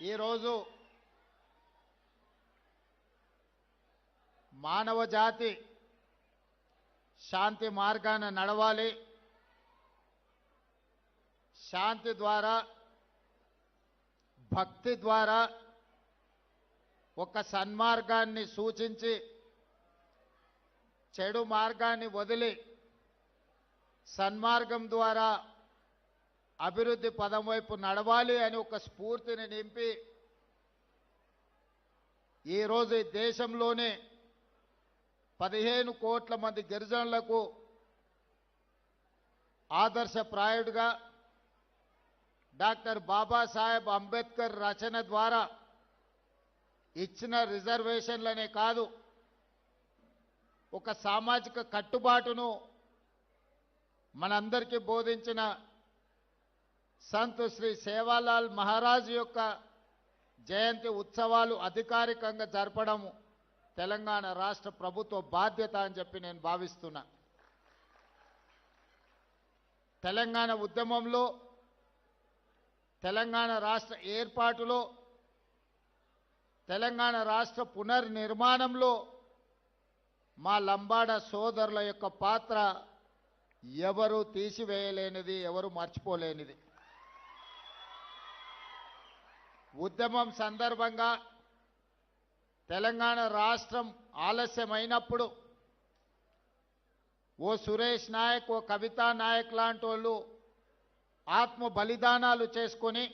ఈరోజు మానవ జాతి శాంతి మార్గాన నడవాలి. శాంతి ద్వారా, భక్తి ద్వారా ఒక సన్మార్గాన్ని సూచించి చెడు మార్గాన్ని వదిలి సన్మార్గం ద్వారా అభివృద్ధి పదం వైపు నడవాలి అని ఒక స్ఫూర్తిని నింపి ఈరోజు ఈ దేశంలోనే 15 కోట్ల మంది గిరిజనులకు ఆదర్శప్రాయుడిగా డాక్టర్ బాబాసాహెబ్ అంబేద్కర్ రచన ద్వారా ఇచ్చిన రిజర్వేషన్లనే కాదు, ఒక సామాజిక కట్టుబాటును మనందరికీ బోధించిన సంత్ శ్రీ సేవాలాల్ మహారాజ్ యొక్క జయంతి ఉత్సవాలు అధికారికంగా జరపడం తెలంగాణ రాష్ట్ర ప్రభుత్వ బాధ్యత అని చెప్పి నేను భావిస్తున్నా. తెలంగాణ ఉద్యమంలో, తెలంగాణ రాష్ట్ర ఏర్పాటులో, తెలంగాణ రాష్ట్ర పునర్నిర్మాణంలో మా లంబాడ సోదరుల యొక్క పాత్ర ఎవరు తీసివేయలేనిది, ఎవరు మర్చిపోలేనిది. ఉద్యమం సందర్భంగా తెలంగాణ రాష్ట్రం ఆలస్యమైనప్పుడు ఓ సురేష్ నాయక్, ఓ కవితా నాయక్ లాంటి వాళ్ళు ఆత్మ బలిదానాలు చేసుకొని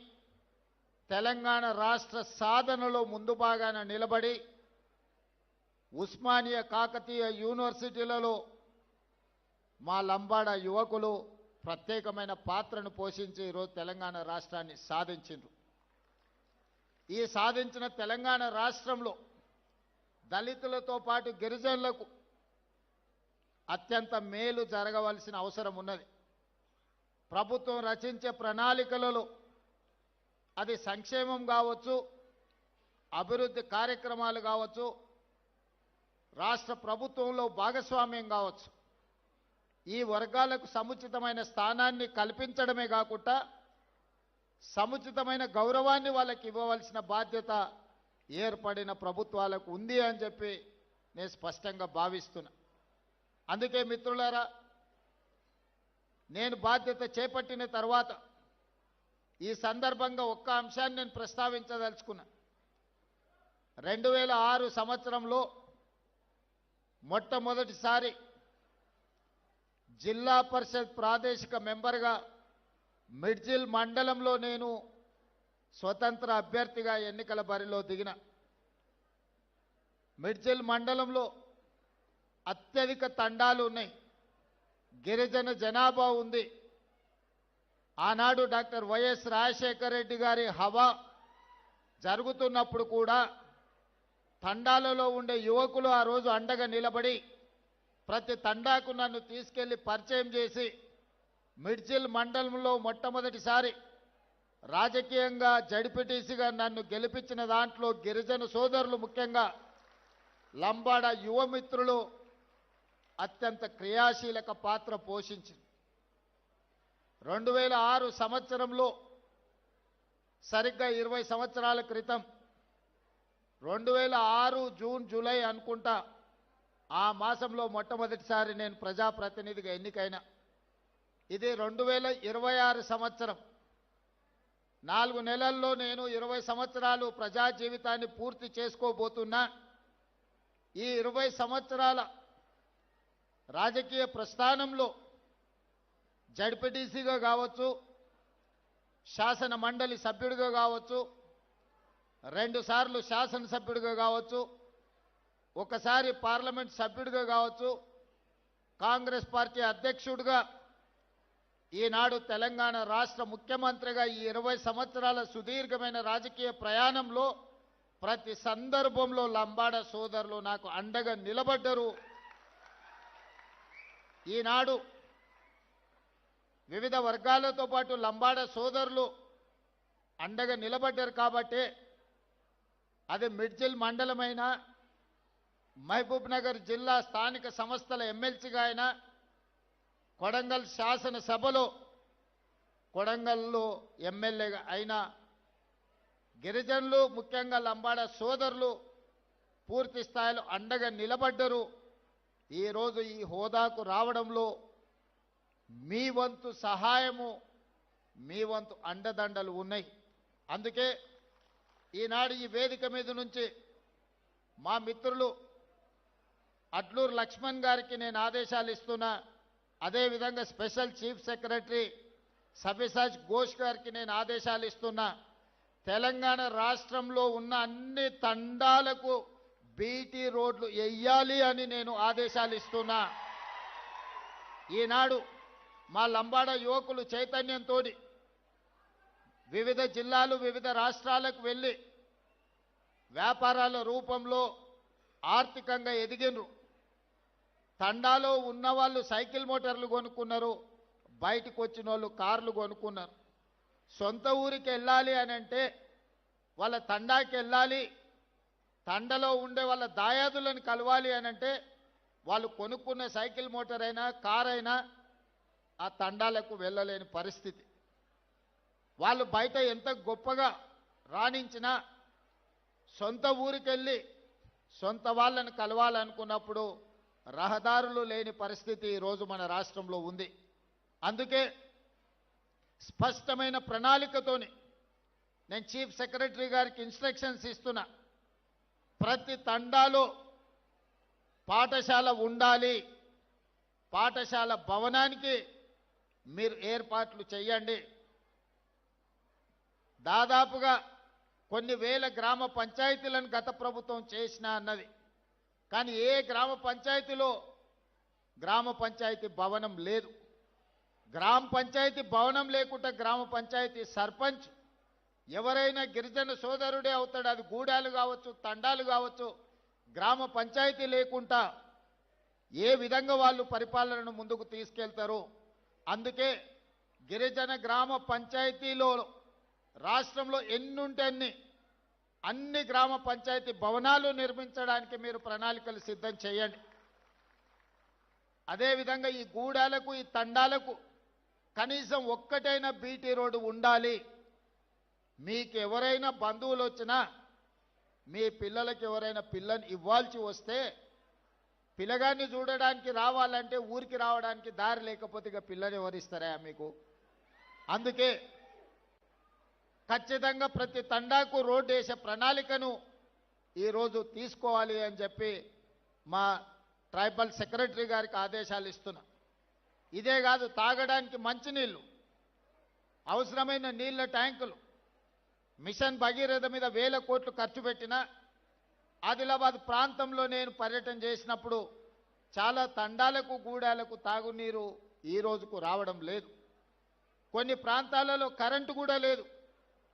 తెలంగాణ రాష్ట్ర సాధనలో ముందు భాగాన నిలబడి ఉస్మానియా కాకతీయ యూనివర్సిటీలలో మా లంబాడ యువకులు ప్రత్యేకమైన పాత్రను పోషించి ఈరోజు తెలంగాణ రాష్ట్రాన్ని సాధించారు. ఈ సాధించిన తెలంగాణ రాష్ట్రంలో దళితులతో పాటు గిరిజనులకు అత్యంత మేలు జరగవలసిన అవసరం ఉన్నది. ప్రభుత్వం రచించే ప్రణాళికలలో అది సంక్షేమం కావచ్చు, అభివృద్ధి కార్యక్రమాలు కావచ్చు, రాష్ట్ర ప్రభుత్వంలో భాగస్వామ్యం కావచ్చు, ఈ వర్గాలకు సముచితమైన స్థానాన్ని కల్పించడమే కాకుండా సముచితమైన గౌరవాన్ని వాళ్ళకి ఇవ్వవలసిన బాధ్యత ఏర్పడిన ప్రభుత్వాలకు ఉంది అని చెప్పి నేను స్పష్టంగా భావిస్తున్నా. అందుకే మిత్రులారా, నేను బాధ్యత చేపట్టిన తర్వాత ఈ సందర్భంగా ఒక్క అంశాన్ని నేను ప్రస్తావించదలుచుకున్నా. 2006 సంవత్సరంలో మొట్టమొదటిసారి జిల్లా పరిషత్ ప్రాదేశిక మెంబర్గా మిడ్జిల్ మండలంలో నేను స్వతంత్ర అభ్యర్థిగా ఎన్నికల బరిలో దిగిన. మిడ్జిల్ మండలంలో అత్యధిక తండాలు ఉన్నాయి, గిరిజన జనాభా ఉంది. ఆనాడు డాక్టర్ వైఎస్ రాజశేఖర రెడ్డి గారి హవా జరుగుతున్నప్పుడు కూడా తండాలలో ఉండే యువకులు ఆ రోజు అండగా నిలబడి ప్రతి తండాకు నన్ను తీసుకెళ్లి పరిచయం చేసి మిడ్జిల్ మండలంలో మొట్టమొదటిసారి రాజకీయంగా జడ్పీటీసీగా నన్ను గెలిపించిన దాంట్లో గిరిజన సోదరులు, ముఖ్యంగా లంబాడ యువమిత్రులు అత్యంత క్రియాశీలక పాత్ర పోషించింది. 2006 సంవత్సరంలో సరిగ్గా 20 సంవత్సరాల క్రితం 2006 జూన్ జూలై అనుకుంటా ఆ మాసంలో మొట్టమొదటిసారి నేను ప్రజాప్రతినిధిగా ఎన్నికైనా. ఇది 2026 సంవత్సరం. 4 నెలల్లో నేను 20 సంవత్సరాలు ప్రజా జీవితాన్ని పూర్తి చేసుకోబోతున్నా. ఈ 20 సంవత్సరాల రాజకీయ ప్రస్థానంలో జడ్పీటీసీగా కావచ్చు, శాసన మండలి సభ్యుడిగా కావచ్చు, 2 సార్లు శాసనసభ్యుడిగా కావచ్చు, ఒకసారి పార్లమెంట్ సభ్యుడిగా కావచ్చు, కాంగ్రెస్ పార్టీ అధ్యక్షుడిగా, ఈనాడు తెలంగాణ రాష్ట్ర ముఖ్యమంత్రిగా ఈ 20 సంవత్సరాల సుదీర్ఘమైన రాజకీయ ప్రయాణంలో ప్రతి సందర్భంలో లంబాడ సోదరులు నాకు అండగా నిలబడ్డరు. ఈనాడు వివిధ వర్గాలతో పాటు లంబాడ సోదరులు అండగా నిలబడ్డారు కాబట్టి అది మిడ్జిల్ మండలమైనా, మహబూబ్ నగర్ జిల్లా స్థానిక సంస్థల ఎమ్మెల్సీగా అయినా, కొడంగల్ శాసనసభలో కొడంగల్లో ఎమ్మెల్యేగా అయినా గిరిజనులు ముఖ్యంగా లంబాడ సోదరులు పూర్తి స్థాయిలో అండగా నిలబడ్డరు. ఈరోజు ఈ హోదాకు రావడంలో మీ వంతు సహాయము, మీ వంతు అండదండలు ఉన్నాయి. అందుకే ఈనాడు ఈ వేదిక మీద నుంచి మా మిత్రులు అడ్లూరు లక్ష్మణ్ గారికి నేను ఆదేశాలు ఇస్తున్నా. అదేవిధంగా స్పెషల్ చీఫ్ సెక్రటరీ సవ్యసాచ్ ఘోష్ గారికి నేను ఆదేశాలు ఇస్తున్నా. తెలంగాణ రాష్ట్రంలో ఉన్న అన్ని తండాలకు బీటీ రోడ్లు వెయ్యాలి అని నేను ఆదేశాలు ఇస్తున్నా. ఈనాడు మా లంబాడ యువకులు చైతన్యంతో వివిధ జిల్లాలు వివిధ రాష్ట్రాలకు వెళ్ళి వ్యాపారాల రూపంలో ఆర్థికంగా ఎదిగినరు. తండాలో ఉన్నవాళ్ళు సైకిల్ మోటార్లు కొనుక్కున్నారు, బయటకు వచ్చిన వాళ్ళు కార్లు కొనుక్కున్నారు. సొంత ఊరికి వెళ్ళాలి అని అంటే వాళ్ళ తండాకి వెళ్ళాలి, తండలో ఉండే వాళ్ళ దాయాదులను కలవాలి అని అంటే వాళ్ళు కొనుక్కున్న సైకిల్ మోటార్ అయినా కార్ అయినా ఆ తండాలకు వెళ్ళలేని పరిస్థితి. వాళ్ళు బయట ఎంత గొప్పగా రాణించినా సొంత ఊరికెళ్ళి సొంత వాళ్ళని కలవాలనుకున్నప్పుడు రహదారులు లేని పరిస్థితి ఈరోజు మన రాష్ట్రంలో ఉంది. అందుకే స్పష్టమైన ప్రణాళికతోని నేను చీఫ్ సెక్రటరీ గారికి ఇన్స్ట్రక్షన్స్ ఇస్తున్నా. ప్రతి తండాలో పాఠశాల ఉండాలి, పాఠశాల భవనానికి మీరు ఏర్పాట్లు చేయండి. దాదాపుగా కొన్ని వేల గ్రామ పంచాయతీలను గత ప్రభుత్వం చేసిన అన్నది, కానీ ఏ గ్రామ పంచాయతీలో గ్రామ పంచాయతీ భవనం లేదు. గ్రామ పంచాయతీ భవనం లేకుండా గ్రామ పంచాయతీ సర్పంచ్ ఎవరైనా గిరిజన సోదరుడే అవుతాడు. అది గూడాలు కావచ్చు, తండాలు కావచ్చు. గ్రామ పంచాయతీ లేకుండా ఏ విధంగా వాళ్ళు పరిపాలనను ముందుకు తీసుకెళ్తారు? అందుకే గిరిజన గ్రామ పంచాయతీలో రాష్ట్రంలో ఎన్నుంటే అన్ని గ్రామ పంచాయతీ భవనాలు నిర్మించడానికి మీరు ప్రణాళికలు సిద్ధం చేయండి. అదేవిధంగా ఈ గూడాలకు ఈ తండాలకు కనీసం ఒక్కటైనా బీటీ రోడ్డు ఉండాలి. మీకు ఎవరైనా బంధువులు వచ్చినా మీ పిల్లలకి ఎవరైనా పిల్లని ఇవ్వాల్సి వస్తే పిల్లగాన్ని చూడడానికి రావాలంటే ఊరికి రావడానికి దారి లేకపోతే ఇక పిల్లని ఎవరిస్తారా మీకు? అందుకే ఖచ్చితంగా ప్రతి తండాకు రోడ్డు వేసే ప్రణాళికను ఈరోజు తీసుకోవాలి అని చెప్పి మా ట్రైబల్ సెక్రటరీ గారికి ఆదేశాలు ఇస్తున్నా. ఇదే కాదు, తాగడానికి మంచినీళ్ళు, అవసరమైన నీళ్ళ ట్యాంకులు, మిషన్ భగీరథ మీద వేల కోట్లు ఖర్చు పెట్టిన ఆదిలాబాద్ ప్రాంతంలో నేను పర్యటన చేసినప్పుడు చాలా తండాలకు గూడాలకు తాగునీరు ఈ రోజుకు రావడం లేదు. కొన్ని ప్రాంతాలలో కరెంటు కూడా లేదు.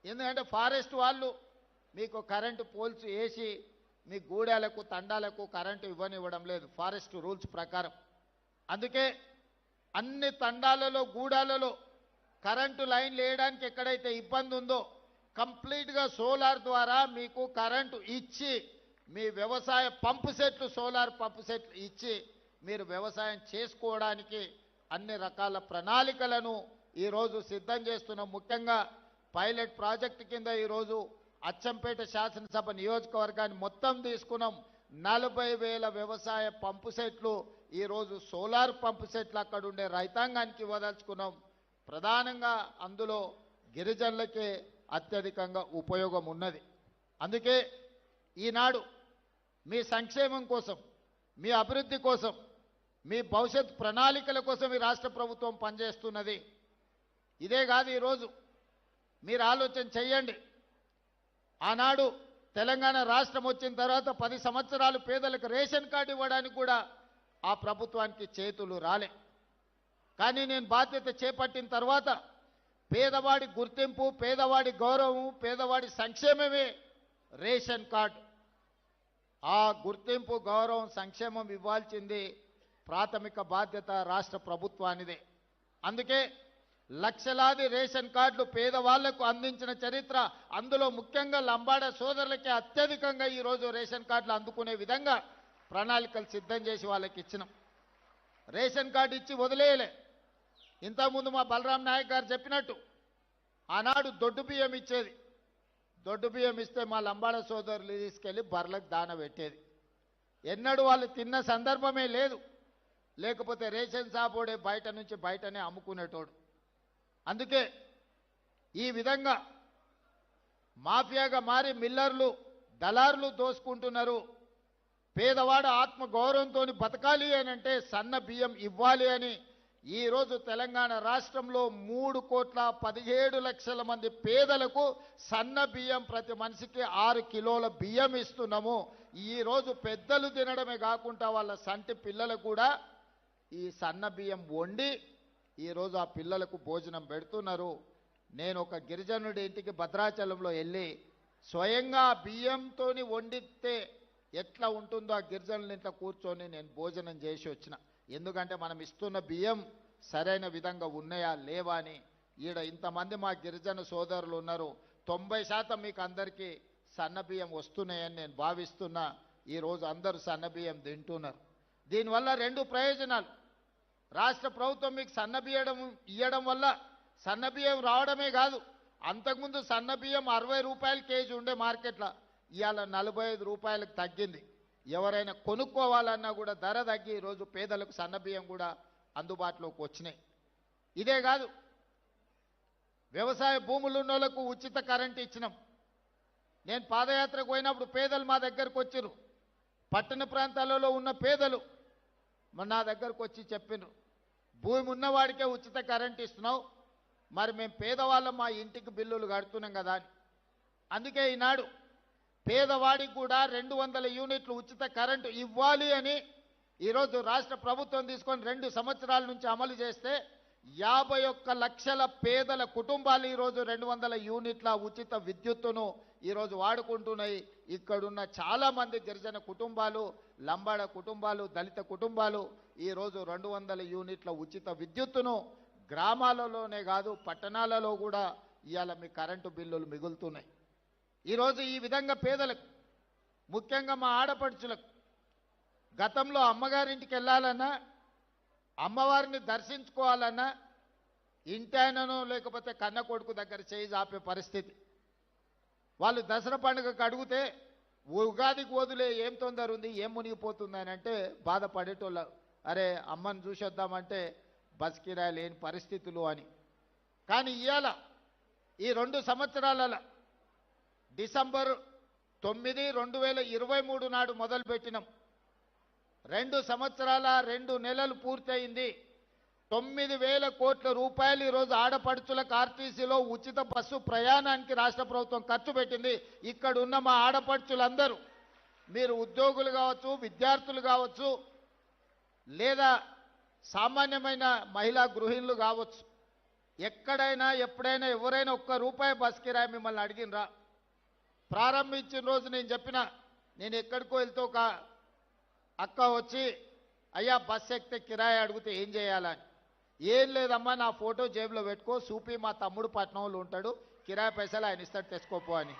ఎందుకంటే ఫారెస్ట్ వాళ్ళు మీకు కరెంటు పోల్స్ వేసి మీ గూడాలకు తండాలకు కరెంటు ఇవ్వనివ్వడం లేదు ఫారెస్ట్ రూల్స్ ప్రకారం. అందుకే అన్ని తండాలలో గూడాలలో కరెంటు లైన్లు వేయడానికి ఎక్కడైతే ఇబ్బంది ఉందో కంప్లీట్గా సోలార్ ద్వారా మీకు కరెంటు ఇచ్చి మీ వ్యవసాయ పంపు సెట్లు, సోలార్ పంపు సెట్లు ఇచ్చి మీరు వ్యవసాయం చేసుకోవడానికి అన్ని రకాల ప్రణాళికలను ఈరోజు సిద్ధం చేస్తున్నాం. ముఖ్యంగా పైలట్ ప్రాజెక్టు కింద ఈరోజు అచ్చంపేట శాసనసభ నియోజకవర్గాన్ని మొత్తం తీసుకున్నాం. 40,000 వ్యవసాయ పంపు సెట్లు ఈరోజు సోలార్ పంపు సెట్లు అక్కడ ఉండే రైతాంగానికి ఇవ్వదలుచుకున్నాం. ప్రధానంగా అందులో గిరిజనులకే అత్యధికంగా ఉపయోగం ఉన్నది. అందుకే ఈనాడు మీ సంక్షేమం కోసం, మీ అభివృద్ధి కోసం, మీ భవిష్యత్ ప్రణాళికల కోసం ఈ రాష్ట్ర ప్రభుత్వం పనిచేస్తున్నది. ఇదే కాదు, ఈరోజు మీరు ఆలోచన చెయ్యండి. ఆనాడు తెలంగాణ రాష్ట్రం వచ్చిన తర్వాత 10 సంవత్సరాలు పేదలకు రేషన్ కార్డు ఇవ్వడానికి కూడా ఆ ప్రభుత్వానికి చేతులు రాలే. కానీ నేను బాధ్యత చేపట్టిన తర్వాత పేదవాడి గుర్తింపు, పేదవాడి గౌరవం, పేదవాడి సంక్షేమమే రేషన్ కార్డు. ఆ గుర్తింపు, గౌరవం, సంక్షేమం ఇవ్వాల్సింది ప్రాథమిక బాధ్యత రాష్ట్ర ప్రభుత్వానిదే. అందుకే లక్షలాది రేషన్ కార్డులు పేదవాళ్లకు అందించిన చరిత్ర, అందులో ముఖ్యంగా లంబాడ సోదరులకే అత్యధికంగా ఈరోజు రేషన్ కార్డులు అందుకునే విధంగా ప్రణాళికలు సిద్ధం చేసి వాళ్ళకి ఇచ్చినాం. రేషన్ కార్డు ఇచ్చి వదిలేయలే. ఇంతకుముందు మా బలరాం నాయక్ గారు చెప్పినట్టు ఆనాడు దొడ్డు బియ్యం ఇచ్చేది. దొడ్డు బియ్యం ఇస్తే మా లంబాడ సోదరులు తీసుకెళ్లి బర్లకు దాన పెట్టేది. ఎన్నడూ వాళ్ళు తిన్న సందర్భమే లేదు. లేకపోతే రేషన్ షాపోడే బయట నుంచి బయటనే అమ్ముకునేటోడు. అందుకే ఈ విధంగా మాఫియాగా మారి మిల్లర్లు దళారులు దోసుకుంటున్నారు. పేదవాడు ఆత్మ గౌరవంతో బతకాలి అని అంటే సన్న బియ్యం ఇవ్వాలి అని ఈరోజు తెలంగాణ రాష్ట్రంలో 3,17,00,000 మంది పేదలకు సన్న బియ్యం ప్రతి మనిషికి 6 కిలోల బియ్యం ఇస్తున్నాము. ఈరోజు పెద్దలు తినడమే కాకుండా వాళ్ళ సంటి పిల్లలకు కూడా ఈ సన్న బియ్యం వండి ఈరోజు ఆ పిల్లలకు భోజనం పెడుతున్నారు. నేను ఒక గిరిజనుడి ఇంటికి భద్రాచలంలో వెళ్ళి స్వయంగా బియ్యంతో వండితే ఎట్లా ఉంటుందో ఆ గిరిజనుల ఇంట్లో కూర్చొని నేను భోజనం చేసి వచ్చిన. ఎందుకంటే మనం ఇస్తున్న బియ్యం సరైన విధంగా ఉన్నాయా లేవా అని. ఈడ ఇంతమంది మా గిరిజన సోదరులు ఉన్నారు. 90% మీకు అందరికీ సన్న బియ్యం వస్తున్నాయని నేను భావిస్తున్నా. ఈరోజు అందరూ సన్న బియ్యం తింటున్నారు. దీనివల్ల 2 ప్రయోజనాలు. రాష్ట్ర ప్రభుత్వం మీకు సన్న బియ్యం ఇవ్వడం వల్ల సన్న బియ్యం రావడమే కాదు, అంతకుముందు సన్న బియ్యం 60 రూపాయలు కేజీ ఉండే మార్కెట్లో ఇవాళ 45 రూపాయలకు తగ్గింది. ఎవరైనా కొనుక్కోవాలన్నా కూడా ధర తగ్గి ఈరోజు పేదలకు సన్న బియ్యం కూడా అందుబాటులోకి వచ్చినాయి. ఇదే కాదు, వ్యవసాయ భూములు ఉన్న వాళ్ళకు ఉచిత కరెంటు ఇచ్చినాం. నేను పాదయాత్రకు పోయినప్పుడు పేదలు మా దగ్గరకు వచ్చారు. పట్టణ ప్రాంతాలలో ఉన్న పేదలు నా దగ్గరకు వచ్చి చెప్పినారు, భూమి ఉన్నవాడికే ఉచిత కరెంటు ఇస్తున్నావు, మరి మేము పేదవాళ్ళం మా ఇంటికి బిల్లులు కడుతున్నాం కదా అని. అందుకే ఈనాడు పేదవాడికి కూడా 200 యూనిట్లు ఉచిత కరెంటు ఇవ్వాలి అని ఈరోజు రాష్ట్ర ప్రభుత్వం తీసుకొని 2 సంవత్సరాల నుంచి అమలు చేస్తే 51 లక్షల పేదల కుటుంబాలు ఈరోజు 200 యూనిట్ల ఉచిత విద్యుత్తును ఈరోజు వాడుకుంటున్నాయి. ఇక్కడున్న చాలామంది గిరిజన కుటుంబాలు, లంబాడ కుటుంబాలు, దళిత కుటుంబాలు ఈరోజు 200 యూనిట్ల ఉచిత విద్యుత్తును గ్రామాలలోనే కాదు పట్టణాలలో కూడా ఇవాళ మీ కరెంటు బిల్లులు మిగులుతున్నాయి. ఈరోజు ఈ విధంగా పేదలకు, ముఖ్యంగా మా ఆడపడుచులకు, గతంలో అమ్మగారింటికి వెళ్ళాలన్నా అమ్మవారిని దర్శించుకోవాలన్నా ఇంటాయనను లేకపోతే కన్న కొడుకు దగ్గర చేయి ఆపే పరిస్థితి. వాళ్ళు దసరా పండుగకు అడిగితే ఉగాదికి వదిలే ఏం తొందర ఉంది, ఏం మునిగిపోతుంది అని అంటే బాధపడేటోళ్ళు. అరే అమ్మని చూసొద్దామంటే బస్ కిరాయి లేని పరిస్థితులు అని. కానీ ఇవాళ ఈ 2 సంవత్సరాల డిసెంబర్ 9, 2023 నాడు మొదలుపెట్టినాం. 2 సంవత్సరాల 2 నెలలు పూర్తయింది. 9,000 కోట్ల రూపాయలు ఈరోజు ఆడపడుచులకు ఆర్టీసీలో ఉచిత బస్సు ప్రయాణానికి రాష్ట్ర ప్రభుత్వం ఖర్చు పెట్టింది. ఇక్కడ ఉన్న మా ఆడపడుచులందరూ, మీరు ఉద్యోగులు కావచ్చు, విద్యార్థులు కావచ్చు, లేదా సామాన్యమైన మహిళా గృహిణులు కావచ్చు, ఎక్కడైనా ఎప్పుడైనా ఎవరైనా ₹1 బస్ కిరాయి మిమ్మల్ని అడిగినరా? ప్రారంభించిన రోజు నేను చెప్పిన, నేను ఎక్కడికో వెళ్తే ఒక అక్క వచ్చి అయ్యా బస్ ఎక్కితే కిరాయి అడిగితే ఏం చేయాలని. ఏం లేదమ్మా, నా ఫోటో జేబులో పెట్టుకో, సూపి మా తమ్ముడు పట్నంలో ఉంటాడు, కిరాయి పైసలు ఆయన ఇస్తాడు తెచ్చుకోపో అని.